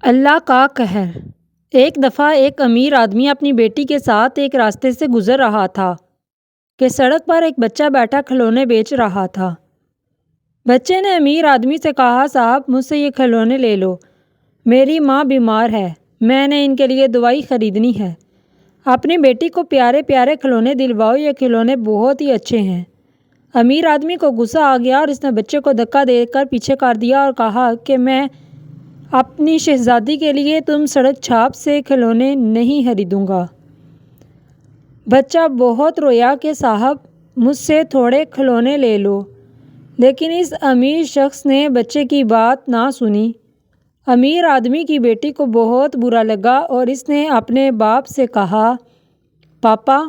اللہ کا قہر۔ ایک دفعہ ایک امیر آدمی اپنی بیٹی کے ساتھ ایک راستے سے گزر رہا تھا کہ سڑک پر ایک بچہ بیٹھا کھلونے بیچ رہا تھا۔ بچے نے امیر آدمی سے کہا، صاحب مجھ سے یہ کھلونے لے لو، میری ماں بیمار ہے، میں نے ان کے لیے دوائی خریدنی ہے، اپنی بیٹی کو پیارے پیارے کھلونے دلواؤ، یہ کھلونے بہت ہی اچھے ہیں۔ امیر آدمی کو غصہ آ گیا اور اس نے بچے کو دھکا دے کر پیچھے کر دیا اور کہا کہ میں اپنی شہزادی کے لیے تم سڑک چھاپ سے کھلونے نہیں خریدوں گا۔ بچہ بہت رویا کہ صاحب مجھ سے تھوڑے کھلونے لے لو، لیکن اس امیر شخص نے بچے کی بات نہ سنی۔ امیر آدمی کی بیٹی کو بہت برا لگا اور اس نے اپنے باپ سے کہا، پاپا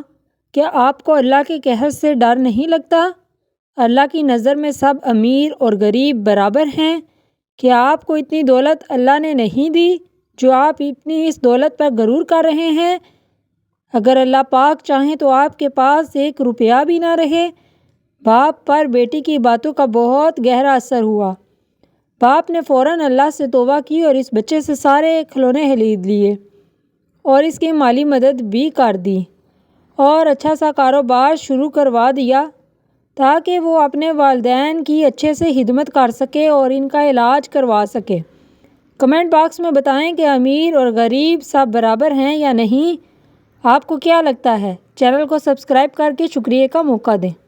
کیا آپ کو اللہ کے قہر سے ڈر نہیں لگتا؟ اللہ کی نظر میں سب امیر اور غریب برابر ہیں۔ کیا آپ کو اتنی دولت اللہ نے نہیں دی جو آپ اپنی اس دولت پر غرور کر رہے ہیں؟ اگر اللہ پاک چاہیں تو آپ کے پاس ایک روپیہ بھی نہ رہے۔ باپ پر بیٹی کی باتوں کا بہت گہرا اثر ہوا۔ باپ نے فوراً اللہ سے توبہ کی اور اس بچے سے سارے کھلونے خرید لیے اور اس کی مالی مدد بھی کر دی اور اچھا سا کاروبار شروع کروا دیا تاکہ وہ اپنے والدین کی اچھے سے خدمت کر سکے اور ان کا علاج کروا سکے۔ کمنٹ باکس میں بتائیں کہ امیر اور غریب سب برابر ہیں یا نہیں؟ آپ کو کیا لگتا ہے؟ چینل کو سبسکرائب کر کے شکریہ کا موقع دیں۔